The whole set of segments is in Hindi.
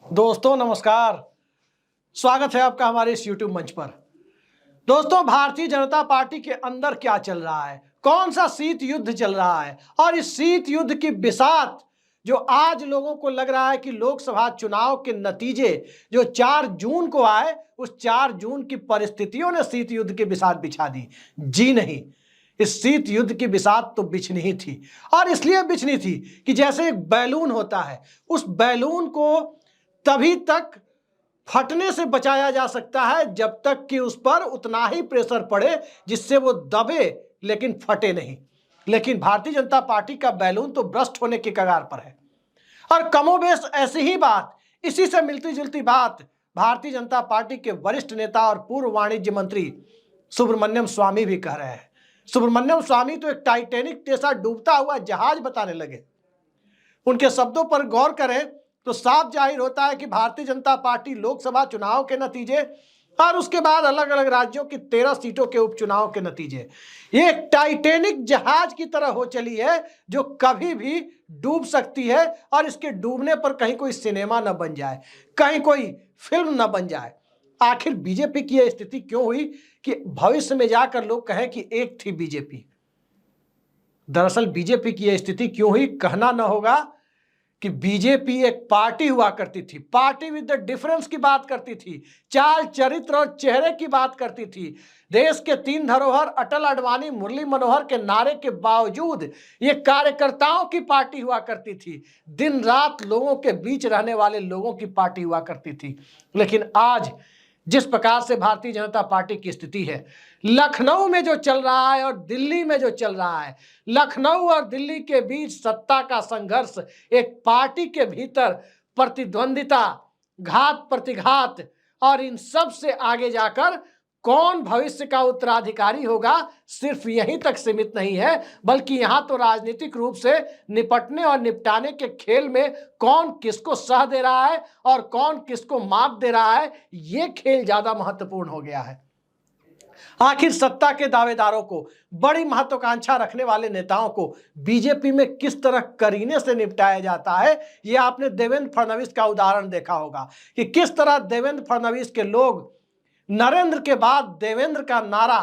दोस्तों नमस्कार। स्वागत है आपका हमारे इस YouTube मंच पर। दोस्तों, भारतीय जनता पार्टी के अंदर क्या चल रहा है, कौन सा शीत युद्ध चल रहा है और इस शीत युद्ध की बिसात जो आज लोगों को लग रहा है कि लोकसभा चुनाव के नतीजे जो 4 जून को आए, उस 4 जून की परिस्थितियों ने शीत युद्ध की बिसात बिछा दी। जी नहीं, इस शीत युद्ध की बिसात तो बिछनी ही थी, और इसलिए बिछनी थी कि जैसे एक बैलून होता है, उस बैलून को तभी तक फटने से बचाया जा सकता है जब तक कि उस पर उतना ही प्रेशर पड़े जिससे वो दबे लेकिन फटे नहीं। लेकिन भारतीय जनता पार्टी का बैलून तो ब्रस्ट होने के कगार पर है। और कमोबेश ऐसी ही बात, इसी से मिलती जुलती बात भारतीय जनता पार्टी के वरिष्ठ नेता और पूर्व वाणिज्य मंत्री सुब्रमण्यम स्वामी भी कह रहे हैं। सुब्रमण्यम स्वामी तो एक टाइटैनिक जैसा डूबता हुआ जहाज बताने लगे। उनके शब्दों पर गौर करें तो साफ जाहिर होता है कि भारतीय जनता पार्टी लोकसभा चुनाव के नतीजे और उसके बाद अलग अलग राज्यों की 13 सीटों के उपचुनाव के नतीजे ये एक टाइटैनिक जहाज की तरह हो चली है जो कभी भी डूब सकती है, और इसके डूबने पर कहीं कोई सिनेमा न बन जाए, कहीं कोई फिल्म न बन जाए। आखिर बीजेपी की यह स्थिति क्यों हुई कि भविष्य में जाकर लोग कहें कि एक थी बीजेपी। दरअसल बीजेपी की यह स्थिति क्यों हुई, कहना न होगा कि बीजेपी एक पार्टी हुआ करती थी, पार्टी विद द डिफरेंस की बात करती थी, चाल चरित्र और चेहरे की बात करती थी। देश के 3 धरोहर अटल, अडवाणी, मुरली मनोहर के नारे के बावजूद ये कार्यकर्ताओं की पार्टी हुआ करती थी, दिन रात लोगों के बीच रहने वाले लोगों की पार्टी हुआ करती थी। लेकिन आज जिस प्रकार से भारतीय जनता पार्टी की स्थिति है, लखनऊ में जो चल रहा है और दिल्ली में जो चल रहा है, लखनऊ और दिल्ली के बीच सत्ता का संघर्ष, एक पार्टी के भीतर प्रतिद्वंदिता, घात प्रतिघात, और इन सब से आगे जाकर कौन भविष्य का उत्तराधिकारी होगा, सिर्फ यहीं तक सीमित नहीं है, बल्कि यहां तो राजनीतिक रूप से निपटने और निपटाने के खेल में कौन किसको सह दे रहा है और कौन किसको मात दे रहा है, यह खेल ज्यादा महत्वपूर्ण हो गया है। आखिर सत्ता के दावेदारों को, बड़ी महत्वाकांक्षा रखने वाले नेताओं को बीजेपी में किस तरह करीने से निपटाया जाता है, यह आपने देवेंद्र फडणवीस का उदाहरण देखा होगा कि किस तरह देवेंद्र फडणवीस के लोग नरेंद्र के बाद देवेंद्र का नारा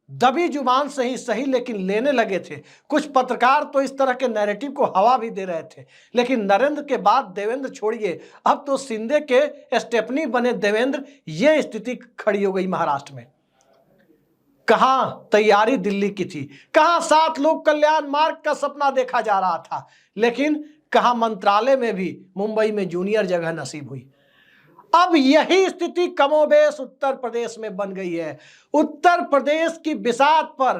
दबी जुबान से ही सही लेकिन लेने लगे थे। कुछ पत्रकार तो इस तरह के नैरेटिव को हवा भी दे रहे थे, लेकिन नरेंद्र के बाद देवेंद्र छोड़िए, अब तो शिंदे के स्टेपनी बने देवेंद्र, यह स्थिति खड़ी हो गई महाराष्ट्र में। कहां तैयारी दिल्ली की थी, कहां 7 लोक कल्याण मार्ग का सपना देखा जा रहा था, लेकिन कहां मंत्रालय में भी मुंबई में जूनियर जगह नसीब हुई। अब यही स्थिति कमोबेश उत्तर प्रदेश में बन गई है। उत्तर प्रदेश की बिसात पर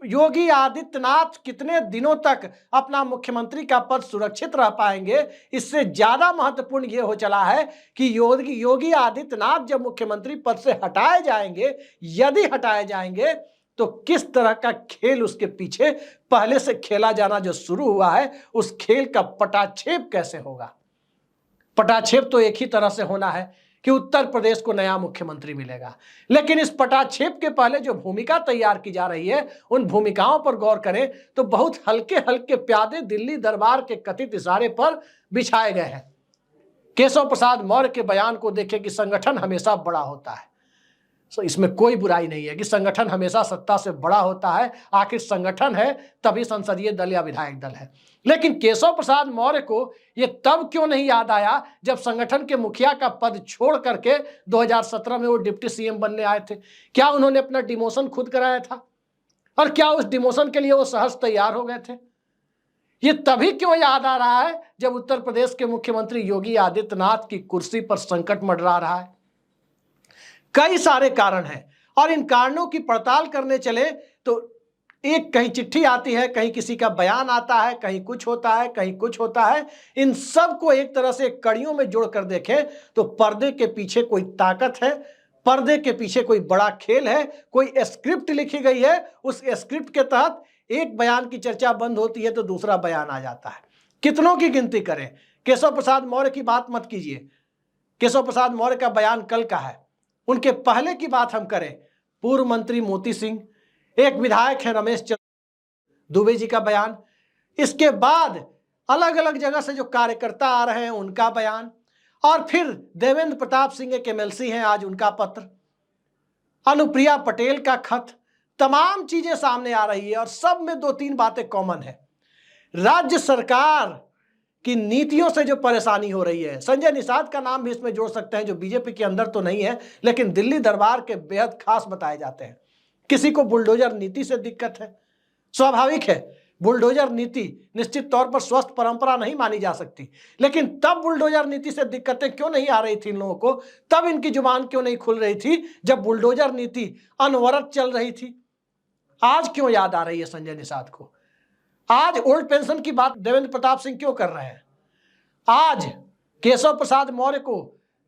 योगी आदित्यनाथ कितने दिनों तक अपना मुख्यमंत्री का पद सुरक्षित रह पाएंगे, इससे ज्यादा महत्वपूर्ण यह हो चला है कि योगी आदित्यनाथ जब मुख्यमंत्री पद से हटाए जाएंगे, यदि हटाए जाएंगे, तो किस तरह का खेल उसके पीछे पहले से खेला जाना जो शुरू हुआ है, उस खेल का पटाक्षेप कैसे होगा। पटाक्षेप तो एक ही तरह से होना है कि उत्तर प्रदेश को नया मुख्यमंत्री मिलेगा, लेकिन इस पटाक्षेप के पहले जो भूमिका तैयार की जा रही है, उन भूमिकाओं पर गौर करें तो बहुत हल्के हल्के प्यादे दिल्ली दरबार के कथित इशारे पर बिछाए गए हैं। केशव प्रसाद मौर्य के बयान को देखें कि संगठन हमेशा बड़ा होता है। इसमें कोई बुराई नहीं है कि संगठन हमेशा सत्ता से बड़ा होता है, आखिर संगठन है तभी संसदीय दल या विधायक दल है। लेकिन केशव प्रसाद मौर्य को यह तब क्यों नहीं याद आया जब संगठन के मुखिया का पद छोड़ करके 2017 में वो डिप्टी सीएम बनने आए थे? क्या उन्होंने अपना डिमोशन खुद कराया था? और क्या उस डिमोशन के लिए वो सहज तैयार हो गए थे? ये तभी क्यों याद आ रहा है जब उत्तर प्रदेश के मुख्यमंत्री योगी आदित्यनाथ की कुर्सी पर संकट मंडरा रहा है? कई सारे कारण हैं, और इन कारणों की पड़ताल करने चले तो एक कहीं चिट्ठी आती है, कहीं किसी का बयान आता है, कहीं कुछ होता है, कहीं कुछ होता है। इन सब को एक तरह से कड़ियों में जोड़कर देखें तो पर्दे के पीछे कोई ताकत है, पर्दे के पीछे कोई बड़ा खेल है, कोई स्क्रिप्ट लिखी गई है। उस स्क्रिप्ट के तहत एक बयान की चर्चा बंद होती है तो दूसरा बयान आ जाता है। कितनों की गिनती करें? केशव प्रसाद मौर्य की बात मत कीजिए, केशव प्रसाद मौर्य का बयान कल का है। उनके पहले की बात हम करें, पूर्व मंत्री मोती सिंह, एक विधायक है रमेश चंद्र दुबे जी का बयान, इसके बाद अलग अलग जगह से जो कार्यकर्ता आ रहे हैं उनका बयान, और फिर देवेंद्र प्रताप सिंह एक एमएलसी हैं, आज उनका पत्र, अनुप्रिया पटेल का खत, तमाम चीजें सामने आ रही है और सब में दो तीन बातें कॉमन है। राज्य सरकार की नीतियों से जो परेशानी हो रही है, संजय निषाद का नाम भी इसमें जोड़ सकते हैं, जो बीजेपी के अंदर तो नहीं है लेकिन दिल्ली दरबार के बेहद खास बताए जाते हैं। किसी को बुलडोजर नीति से दिक्कत है, स्वाभाविक है, बुलडोजर नीति निश्चित तौर पर स्वस्थ परंपरा नहीं मानी जा सकती, लेकिन तब बुलडोजर नीति से दिक्कतें क्यों नहीं आ रही थी इन लोगों को, तब इनकी जुबान क्यों नहीं खुल रही थी जब बुलडोजर नीति अनवरत चल रही थी। आज क्यों याद आ रही है संजय निषाद को? आज ओल्ड पेंशन की बात देवेंद्र प्रताप सिंह क्यों कर रहे हैं? आज केशव प्रसाद मौर्य को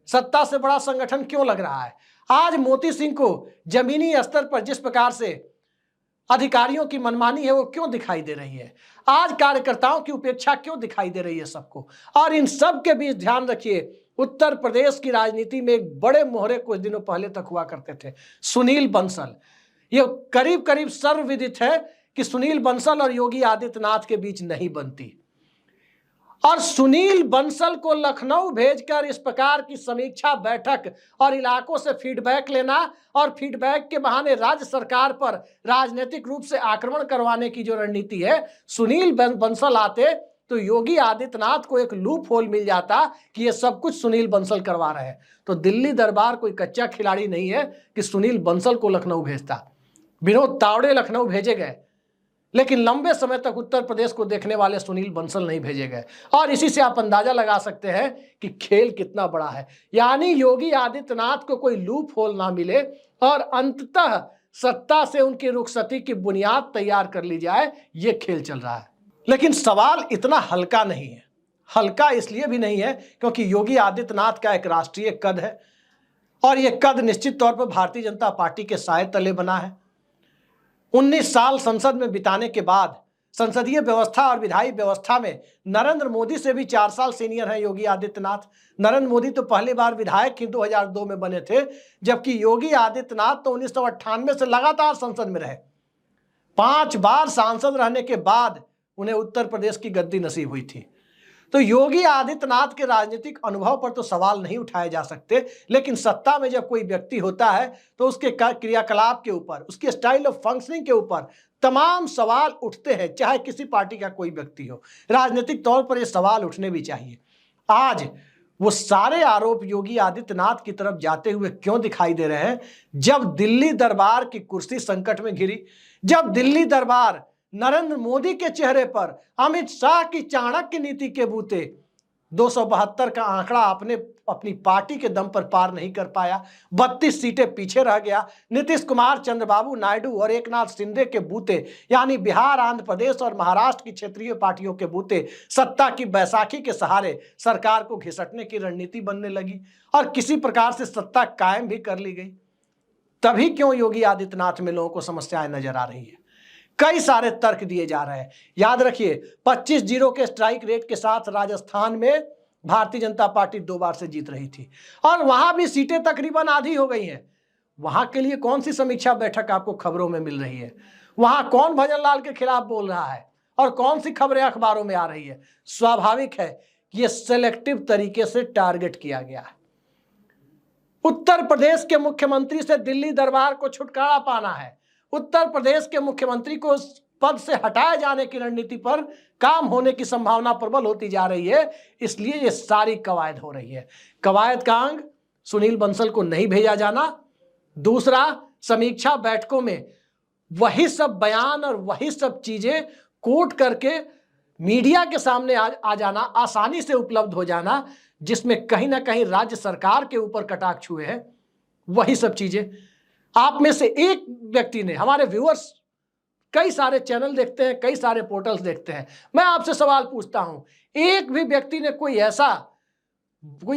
सत्ता से बड़ा संगठन क्यों लग रहा है? आज मोती सिंह को जमीनी स्तर पर जिस प्रकार से अधिकारियों की मनमानी है वो क्यों दिखाई दे रही है? आज कार्यकर्ताओं की उपेक्षा क्यों दिखाई दे रही है सबको? और इन सब के बीच ध्यान रखिए, उत्तर प्रदेश की राजनीति में एक बड़े मोहरे कुछ दिनों पहले तक हुआ करते थे, सुनील बंसल। ये करीब करीब सर्वविदित है कि सुनील बंसल और योगी आदित्यनाथ के बीच नहीं बनती, और सुनील बंसल को लखनऊ भेजकर इस प्रकार की समीक्षा बैठक और इलाकों से फीडबैक लेना और फीडबैक के बहाने राज्य सरकार पर राजनीतिक रूप से आक्रमण करवाने की जो रणनीति है, सुनील बंसल आते तो योगी आदित्यनाथ को एक लूप होल मिल जाता कि ये सब कुछ सुनील बंसल करवा रहे हैं। तो दिल्ली दरबार कोई कच्चा खिलाड़ी नहीं है कि सुनील बंसल को लखनऊ भेजता। विनोद तावड़े लखनऊ भेजे गए, लेकिन लंबे समय तक उत्तर प्रदेश को देखने वाले सुनील बंसल नहीं भेजे गए। और इसी से आप अंदाजा लगा सकते हैं कि खेल कितना बड़ा है। यानी योगी आदित्यनाथ को कोई लूप होल ना मिले और अंततः सत्ता से उनकी रुखसती की बुनियाद तैयार कर ली जाए, ये खेल चल रहा है। लेकिन सवाल इतना हल्का नहीं है। हल्का इसलिए भी नहीं है क्योंकि योगी आदित्यनाथ का एक राष्ट्रीय कद है और यह कद निश्चित तौर पर भारतीय जनता पार्टी के साए तले बना है। 19 साल संसद में बिताने के बाद संसदीय व्यवस्था और विधायी व्यवस्था में नरेंद्र मोदी से भी 4 साल सीनियर हैं योगी आदित्यनाथ। नरेंद्र मोदी तो पहली बार विधायक ही 2002 में बने थे, जबकि योगी आदित्यनाथ तो 1998 से लगातार संसद में रहे। 5 बार सांसद रहने के बाद उन्हें उत्तर प्रदेश की गद्दी नसीब हुई थी। तो योगी आदित्यनाथ के राजनीतिक अनुभव पर तो सवाल नहीं उठाए जा सकते, लेकिन सत्ता में जब कोई व्यक्ति होता है तो उसके क्रियाकलाप के ऊपर, उसके स्टाइल ऑफ फंक्शनिंग के ऊपर तमाम सवाल उठते हैं, चाहे किसी पार्टी का कोई व्यक्ति हो। राजनीतिक तौर पर ये सवाल उठने भी चाहिए। आज वो सारे आरोप योगी आदित्यनाथ की तरफ जाते हुए क्यों दिखाई दे रहे हैं? जब दिल्ली दरबार की कुर्सी संकट में घिरी, जब दिल्ली दरबार नरेंद्र मोदी के चेहरे पर अमित शाह की चाणक्य नीति के बूते 272 का आंकड़ा अपनी पार्टी के दम पर पार नहीं कर पाया, 32 सीटें पीछे रह गया, नीतीश कुमार, चंद्रबाबू नायडू और एकनाथ शिंदे के बूते, यानी बिहार, आंध्र प्रदेश और महाराष्ट्र की क्षेत्रीय पार्टियों के बूते सत्ता की बैसाखी के सहारे सरकार को घिसटने की रणनीति बनने लगी और किसी प्रकार से सत्ता कायम भी कर ली गई। तभी क्यों योगी आदित्यनाथ में लोगों को समस्याएं नजर आ रही है? कई सारे तर्क दिए जा रहे हैं। याद रखिए, 25-0 के स्ट्राइक रेट के साथ राजस्थान में भारतीय जनता पार्टी 2 बार से जीत रही थी और वहां भी सीटें तकरीबन आधी हो गई हैं। वहां के लिए कौन सी समीक्षा बैठक आपको खबरों में मिल रही है? वहां कौन भजन लाल के खिलाफ बोल रहा है और कौन सी खबरें अखबारों में आ रही है? स्वाभाविक है कि यह सेलेक्टिव तरीके से टारगेट किया गया है। उत्तर प्रदेश के मुख्यमंत्री से दिल्ली दरबार को छुटकारा पाना है, उत्तर प्रदेश के मुख्यमंत्री को पद से हटाए जाने की रणनीति पर काम होने की संभावना प्रबल होती जा रही है। इसलिए ये सारी कवायद हो रही है। कवायद का अंग सुनील बंसल को नहीं भेजा जाना, दूसरा समीक्षा बैठकों में वही सब बयान और वही सब चीजें कोट करके मीडिया के सामने आ जाना, आसानी से उपलब्ध हो जाना, जिसमें कहीं ना कहीं राज्य सरकार के ऊपर कटाक्ष हुए हैं। वही सब चीजें आप में से एक व्यक्ति ने, हमारे व्यूअर्स कई सारे चैनल देखते हैं, कई सारे पोर्टल्स देखते हैं, मैं आपसे सवाल पूछता हूं, एक भी व्यक्ति ने कोई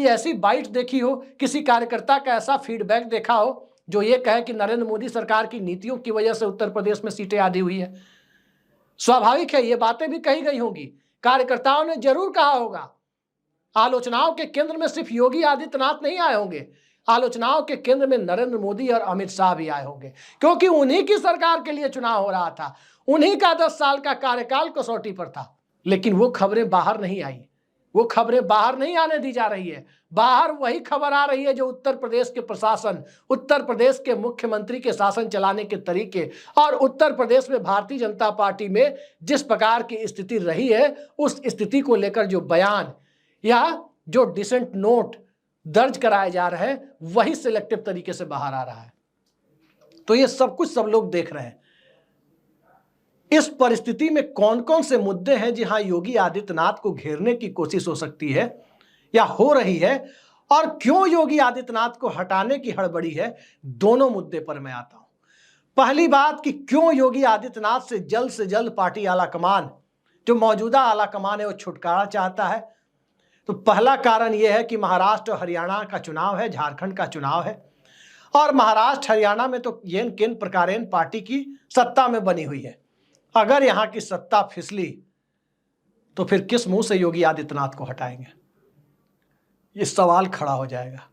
ऐसी बाइट देखी हो, किसी कार्यकर्ता का ऐसा फीडबैक देखा हो जो ये कहे कि नरेंद्र मोदी सरकार की नीतियों की वजह से उत्तर प्रदेश में सीटें आधी हुई है? स्वाभाविक है ये बातें भी कही गई होंगी, कार्यकर्ताओं ने जरूर कहा होगा। आलोचनाओं के केंद्र में सिर्फ योगी आदित्यनाथ नहीं आए होंगे, आलोचनाओं के केंद्र में नरेंद्र मोदी और अमित शाह भी आए होंगे, क्योंकि उन्हीं की सरकार के लिए चुनाव हो रहा था, उन्हीं का 10 साल का कार्यकाल कसौटी पर था। लेकिन वो खबरें बाहर नहीं आई, वो खबरें बाहर नहीं आने दी जा रही है। बाहर वही खबर आ रही है जो उत्तर प्रदेश के प्रशासन, उत्तर प्रदेश के मुख्यमंत्री के शासन चलाने के तरीके और उत्तर प्रदेश में भारतीय जनता पार्टी में जिस प्रकार की स्थिति रही है उस स्थिति को लेकर जो बयान या जो डिसेंट नोट दर्ज कराए जा रहे हैं वही सिलेक्टिव तरीके से बाहर आ रहा है। तो ये सब कुछ सब लोग देख रहे हैं। इस परिस्थिति में कौन कौन से मुद्दे हैं जहां योगी आदित्यनाथ को घेरने की कोशिश हो सकती है या हो रही है, और क्यों योगी आदित्यनाथ को हटाने की हड़बड़ी है, दोनों मुद्दे पर मैं आता हूं। पहली बात कि क्यों योगी आदित्यनाथ से जल्द पार्टी आलाकमान, जो मौजूदा आलाकमान है, वो छुटकारा चाहता है। तो पहला कारण यह है कि महाराष्ट्र और हरियाणा का चुनाव है, झारखंड का चुनाव है, और महाराष्ट्र हरियाणा में तो येन केन प्रकारेण पार्टी की सत्ता में बनी हुई है। अगर यहां की सत्ता फिसली तो फिर किस मुंह से योगी आदित्यनाथ को हटाएंगे, ये सवाल खड़ा हो जाएगा।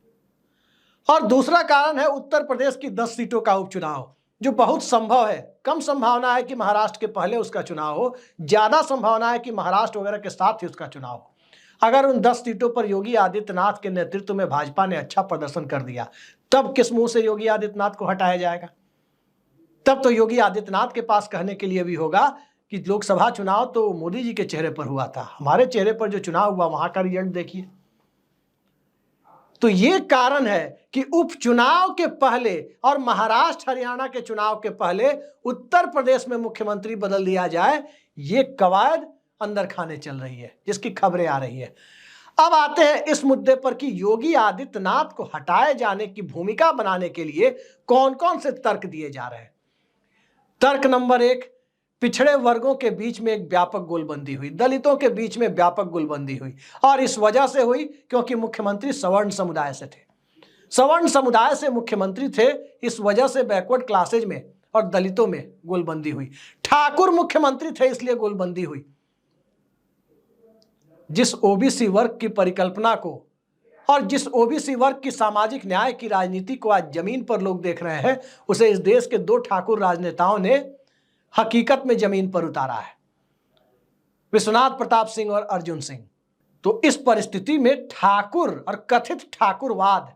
और दूसरा कारण है उत्तर प्रदेश की 10 सीटों का उपचुनाव, जो बहुत संभव है। कम संभावना है कि महाराष्ट्र के पहले उसका चुनाव हो, ज्यादा संभावना है कि महाराष्ट्र वगैरह के साथ ही उसका चुनाव हो। अगर उन 10 सीटों पर योगी आदित्यनाथ के नेतृत्व में भाजपा ने अच्छा प्रदर्शन कर दिया, तब किस मुंह से योगी आदित्यनाथ को हटाया जाएगा? तब तो योगी आदित्यनाथ के पास कहने के लिए भी होगा कि लोकसभा चुनाव तो मोदी जी के चेहरे पर हुआ था, हमारे चेहरे पर जो चुनाव हुआ वहां का रिजल्ट देखिए। तो ये कारण है कि उपचुनाव के पहले और महाराष्ट्र हरियाणा के चुनाव के पहले उत्तर प्रदेश में मुख्यमंत्री बदल दिया जाए, ये कवायद अंदर खाने चल रही है, जिसकी खबरें आ रही है। अब आते हैं इस मुद्दे पर कि योगी आदित्यनाथ को हटाए जाने की भूमिका बनाने के लिए कौन कौन से तर्क दिए जा रहे हैं। तर्क नंबर 1, पिछड़े वर्गों के बीच में एक व्यापक गोलबंदी हुई, दलितों के बीच में व्यापक गोलबंदी हुई, और इस वजह से हुई क्योंकि मुख्यमंत्री सवर्ण समुदाय से थे, सवर्ण समुदाय से मुख्यमंत्री थे, इस वजह से बैकवर्ड क्लासेज में और दलितों में गोलबंदी हुई। ठाकुर मुख्यमंत्री थे इसलिए गोलबंदी हुई। जिस ओबीसी वर्ग की परिकल्पना को और जिस ओबीसी वर्ग की सामाजिक न्याय की राजनीति को आज जमीन पर लोग देख रहे हैं, उसे इस देश के 2 ठाकुर राजनेताओं ने हकीकत में जमीन पर उतारा है, विश्वनाथ प्रताप सिंह और अर्जुन सिंह। तो इस परिस्थिति में ठाकुर और कथित ठाकुरवाद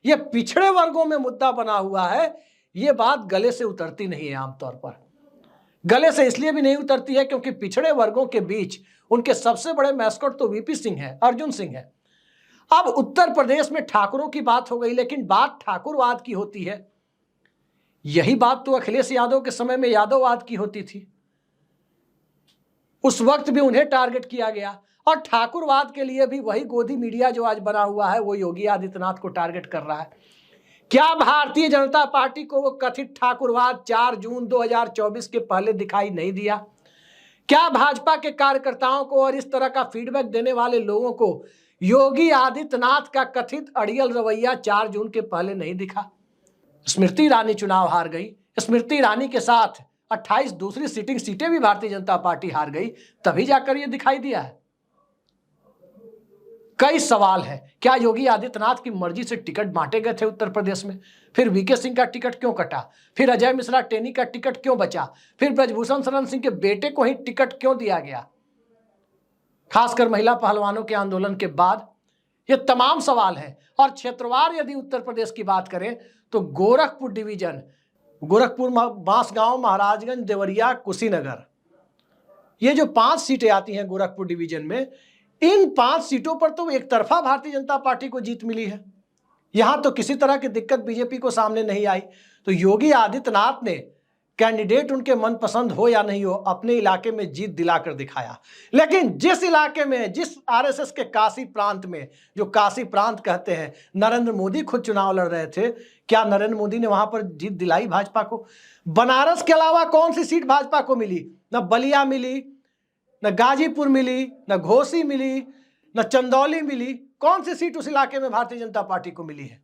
यह पिछड़े वर्गों में मुद्दा बना हुआ है। यह बात गले से उतरती नहीं है, आमतौर पर गले से इसलिए भी नहीं उतरती है क्योंकि पिछड़े वर्गों के बीच उनके सबसे बड़े मैस्कॉट तो वीपी सिंह है, अर्जुन सिंह है। अब उत्तर प्रदेश में ठाकुरों की बात हो गई, लेकिन बात ठाकुरवाद की होती है। यही बात तो अखिलेश यादव के समय में यादववाद की होती थी, उस वक्त भी उन्हें टारगेट किया गया। और ठाकुरवाद के लिए भी वही गोदी मीडिया जो आज बना हुआ है वो योगी आदित्यनाथ को टारगेट कर रहा है। क्या भारतीय जनता पार्टी को वो कथित ठाकुरवाद 4 जून 2024 के पहले दिखाई नहीं दिया? क्या भाजपा के कार्यकर्ताओं को और इस तरह का फीडबैक देने वाले लोगों को योगी आदित्यनाथ का कथित अड़ियल रवैया 4 जून के पहले नहीं दिखा? स्मृति ईरानी चुनाव हार गई, स्मृति ईरानी के साथ 28 दूसरी सिटिंग सीटें भी भारतीय जनता पार्टी हार गई, तभी जाकर यह दिखाई दिया है। कई सवाल है। क्या योगी आदित्यनाथ की मर्जी से टिकट बांटे गए थे उत्तर प्रदेश में? फिर वीके सिंह का टिकट क्यों कटा? फिर अजय मिश्रा टेनी का टिकट क्यों बचा? फिर ब्रजभूषण शरण सिंह के बेटे को ही टिकट क्यों दिया गया, खासकर महिला पहलवानों के आंदोलन के बाद? ये तमाम सवाल हैं। और क्षेत्रवार यदि उत्तर प्रदेश की बात करें तो गोरखपुर डिवीजन, गोरखपुर, बांसगांव, महाराजगंज, देवरिया, कुशीनगर, ये जो 5 सीटें आती हैं गोरखपुर डिवीजन में, इन 5 सीटों पर तो एक तरफा भारतीय जनता पार्टी को जीत मिली है। यहां तो किसी तरह की दिक्कत बीजेपी को सामने नहीं आई। तो योगी आदित्यनाथ ने कैंडिडेट उनके मनपसंद हो या नहीं हो, अपने इलाके में जीत दिलाकर दिखाया। लेकिन जिस इलाके में, जिस आरएसएस के काशी प्रांत में, जो काशी प्रांत कहते हैं, नरेंद्र मोदी खुद चुनाव लड़ रहे थे, क्या नरेंद्र मोदी ने वहां पर जीत दिलाई भाजपा को? बनारस के अलावा कौन सी सीट भाजपा को मिली? न बलिया मिली, न गाजीपुर मिली, न घोसी मिली, न चंदौली मिली। कौन सी सीट उस इलाके में भारतीय जनता पार्टी को मिली है?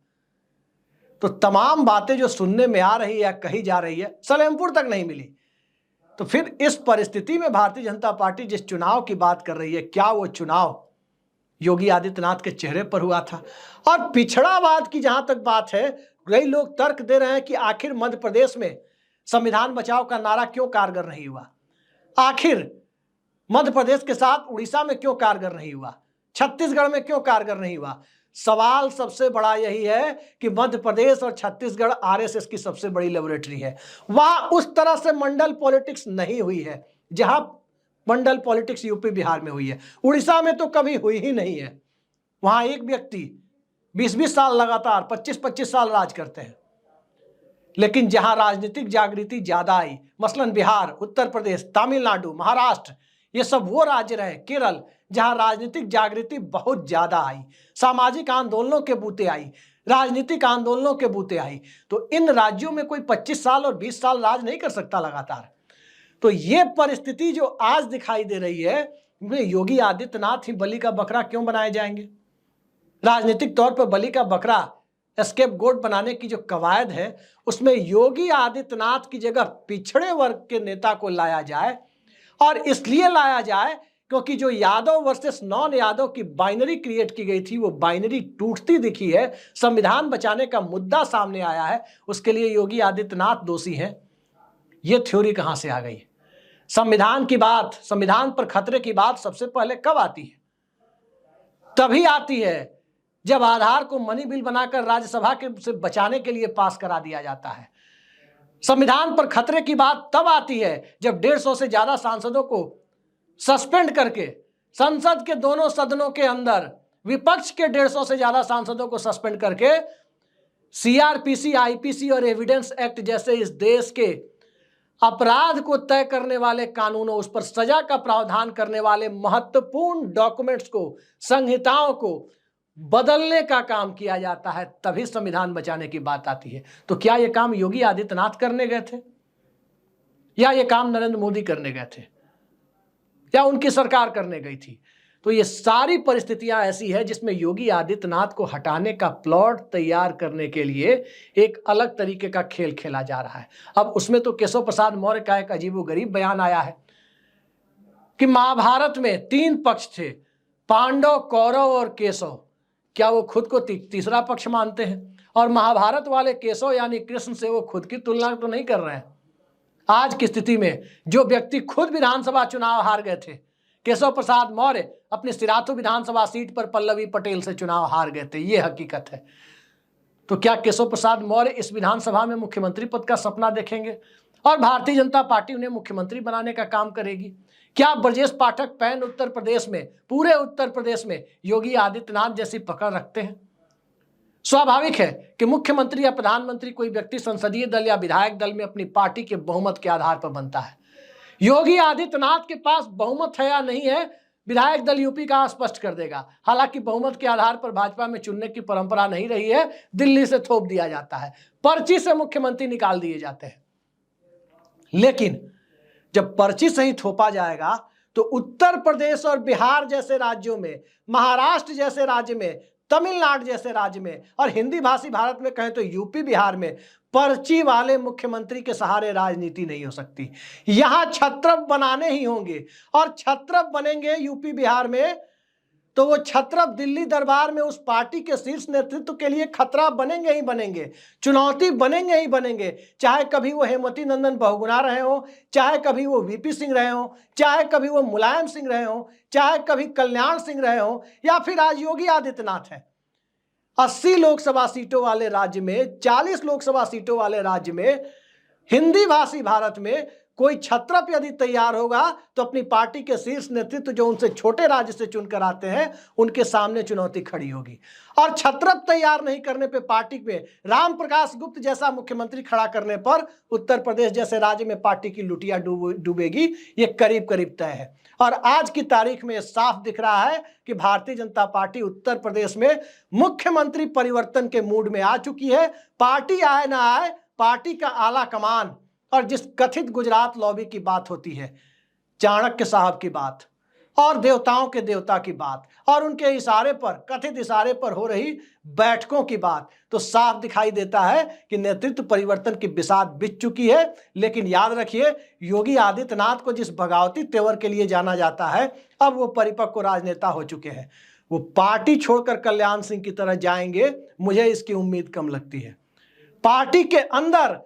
तो तमाम बातें जो सुनने में आ रही है या कही जा रही है, सलेमपुर तक नहीं मिली। तो फिर इस परिस्थिति में भारतीय जनता पार्टी जिस चुनाव की बात कर रही है, क्या वो चुनाव योगी आदित्यनाथ के चेहरे पर हुआ था? और पिछड़ावाद की जहां तक बात है, कई लोग तर्क दे रहे हैं कि आखिर मध्य प्रदेश में संविधान बचाओ का नारा क्यों कारगर नहीं हुआ? आखिर मध्य प्रदेश के साथ उड़ीसा में क्यों कारगर नहीं हुआ? छत्तीसगढ़ में क्यों कारगर नहीं हुआ? सवाल सबसे बड़ा यही है कि मध्य प्रदेश और छत्तीसगढ़ आरएसएस की सबसे बड़ी लेबोरेटरी है। वहां उस तरह से मंडल पॉलिटिक्स नहीं हुई है जहां मंडल पॉलिटिक्स यूपी बिहार में हुई है। उड़ीसा में तो कभी हुई ही नहीं है। वहां एक व्यक्ति 20-20 साल लगातार 25-25 साल राज करते हैं। लेकिन जहां राजनीतिक जागृति ज्यादा आई, मसलन बिहार, उत्तर प्रदेश, तमिलनाडु, महाराष्ट्र, ये सब वो राज्य रहे, केरल, जहां राजनीतिक जागृति बहुत ज्यादा आई, सामाजिक आंदोलनों के बूते आई, राजनीतिक आंदोलनों के बूते आई। तो इन राज्यों में कोई 25 साल और 20 साल राज नहीं कर सकता लगातार। तो ये परिस्थिति जो आज दिखाई दे रही है, योगी आदित्यनाथ ही बलि का बकरा क्यों बनाए जाएंगे? राजनीतिक तौर पर बलि का बकरा एस्केप गोट बनाने की जो कवायद है, उसमें योगी आदित्यनाथ की जगह पिछड़े वर्ग के नेता को लाया जाए। और इसलिए लाया जाए क्योंकि जो यादव वर्सेस नॉन यादव की बाइनरी क्रिएट की गई थी, वो बाइनरी टूटती दिखी है। संविधान बचाने का मुद्दा सामने आया है, उसके लिए योगी आदित्यनाथ दोषी हैं। ये थ्योरी कहां से आ गई? संविधान की बात, संविधान पर खतरे की बात सबसे पहले कब आती है? तभी आती है जब आधार को मनी बिल बनाकर राज्यसभा के से बचाने के लिए पास करा दिया जाता है। संविधान पर खतरे की बात तब आती है जब 150 से ज्यादा सांसदों को सस्पेंड करके संसद के दोनों सदनों के अंदर विपक्ष के 150 से ज्यादा सांसदों को सस्पेंड करके सीआरपीसी, आईपीसी और एविडेंस एक्ट जैसे इस देश के अपराध को तय करने वाले कानूनों, उस पर सजा का प्रावधान करने वाले महत्वपूर्ण डॉक्यूमेंट्स को, संहिताओं को बदलने का काम किया जाता है। तभी संविधान बचाने की बात आती है। तो क्या यह काम योगी आदित्यनाथ करने गए थे, या यह काम नरेंद्र मोदी करने गए थे, या उनकी सरकार करने गई थी? तो ये सारी परिस्थितियां ऐसी है जिसमें योगी आदित्यनाथ को हटाने का प्लॉट तैयार करने के लिए एक अलग तरीके का खेल खेला जा रहा है। अब उसमें तो केशव प्रसाद मौर्य का एक अजीबोगरीब बयान आया है कि महाभारत में 3 पक्ष थे, पांडव, कौरव और केशव। क्या वो खुद को तीसरा पक्ष मानते हैं? और महाभारत वाले केशव यानी कृष्ण से वो खुद की तुलना तो नहीं कर रहे हैं। आज की स्थिति में जो व्यक्ति खुद विधानसभा चुनाव हार गए थे, केशव प्रसाद मौर्य अपनी सिराथू विधानसभा सीट पर पल्लवी पटेल से चुनाव हार गए थे, ये हकीकत है। तो क्या केशव प्रसाद मौर्य इस विधानसभा में मुख्यमंत्री पद का सपना देखेंगे और भारतीय जनता पार्टी उन्हें मुख्यमंत्री बनाने का काम करेगी? क्या ब्रजेश पाठक पैन उत्तर प्रदेश में, पूरे उत्तर प्रदेश में योगी आदित्यनाथ जैसी पकड़ रखते हैं? स्वाभाविक है कि मुख्यमंत्री या प्रधानमंत्री कोई व्यक्ति संसदीय दल या विधायक दल में अपनी पार्टी के बहुमत के आधार पर बनता है। योगी आदित्यनाथ के पास बहुमत है या नहीं है, विधायक दल यूपी का स्पष्ट कर देगा। हालांकि बहुमत के आधार पर भाजपा में चुनने की परंपरा नहीं रही है, दिल्ली से थोप दिया जाता है, पर्ची से मुख्यमंत्री निकाल दिए जाते हैं। लेकिन जब पर्ची से ही थोपा जाएगा तो उत्तर प्रदेश और बिहार जैसे राज्यों में, महाराष्ट्र जैसे राज्य में, तमिलनाडु जैसे राज्य में, और हिंदी भाषी भारत में कहें तो यूपी बिहार में पर्ची वाले मुख्यमंत्री के सहारे राजनीति नहीं हो सकती। यहां छत्रप बनाने ही होंगे, और छत्रप बनेंगे यूपी बिहार में तो वो छत्रप दिल्ली दरबार में उस पार्टी के शीर्ष नेतृत्व के लिए खतरा बनेंगे ही बनेंगे, चुनौती बनेंगे ही बनेंगे। चाहे कभी वो हेमवती नंदन बहुगुणा रहे हो, चाहे कभी वो वीपी सिंह रहे हो, चाहे कभी वो मुलायम सिंह रहे हो, चाहे कभी कल्याण सिंह रहे हो, या फिर आज योगी आदित्यनाथ है। 80 लोकसभा सीटों वाले राज्य में, 40 लोकसभा सीटों वाले राज्य में, हिंदी भाषी भारत में कोई छत्रप यदि तैयार होगा तो अपनी पार्टी के शीर्ष नेतृत्व जो उनसे छोटे राज्य से चुनकर आते हैं, उनके सामने चुनौती खड़ी होगी। और छत्रप तैयार नहीं करने पे पार्टी में राम प्रकाश गुप्त जैसा मुख्यमंत्री खड़ा करने पर उत्तर प्रदेश जैसे राज्य में पार्टी की लुटिया डूबेगी, ये करीब करीब तय है। और आज की तारीख में साफ दिख रहा है कि भारतीय जनता पार्टी उत्तर प्रदेश में मुख्यमंत्री परिवर्तन के मूड में आ चुकी है। पार्टी आए ना आए, पार्टी का आला कमान और जिस कथित गुजरात लॉबी की बात होती है, चाणक्य साहब की बात और देवताओं के देवता की बात और उनके इशारे पर, कथित इशारे पर हो रही बैठकों की बात, तो साफ दिखाई देता है कि नेतृत्व परिवर्तन की बिसात बिछ चुकी है। लेकिन याद रखिए, योगी आदित्यनाथ को जिस बगावती तेवर के लिए जाना जाता है, अब वो परिपक्व राजनेता हो चुके हैं। वो पार्टी छोड़कर कल्याण सिंह की तरह जाएंगे, मुझे इसकी उम्मीद कम लगती है। पार्टी के अंदर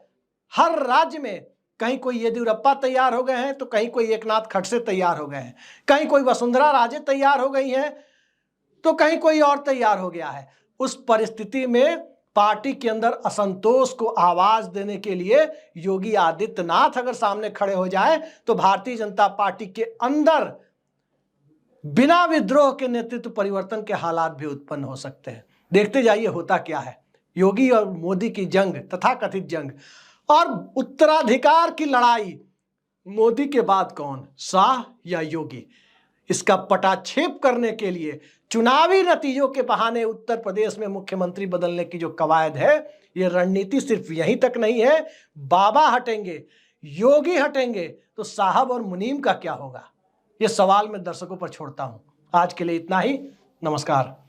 हर राज्य में कहीं कोई येदियुरप्पा तैयार हो गए हैं, तो कहीं कोई एकनाथ खड़से तैयार हो गए हैं, कहीं कोई वसुंधरा राजे तैयार हो गई हैं, तो कहीं कोई और तैयार हो गया है। उस परिस्थिति में पार्टी के अंदर असंतोष को आवाज देने के लिए योगी आदित्यनाथ अगर सामने खड़े हो जाए तो भारतीय जनता पार्टी के अंदर बिना विद्रोह के नेतृत्व परिवर्तन के हालात भी उत्पन्न हो सकते हैं। देखते जाइए होता क्या है। योगी और मोदी की जंग, तथाकथित जंग और उत्तराधिकार की लड़ाई, मोदी के बाद कौन, शाह या योगी, इसका पटाक्षेप करने के लिए चुनावी नतीजों के बहाने उत्तर प्रदेश में मुख्यमंत्री बदलने की जो कवायद है, ये रणनीति सिर्फ यहीं तक नहीं है। बाबा हटेंगे, योगी हटेंगे तो साहब और मुनीम का क्या होगा, ये सवाल मैं दर्शकों पर छोड़ता हूं। आज के लिए इतना ही। नमस्कार।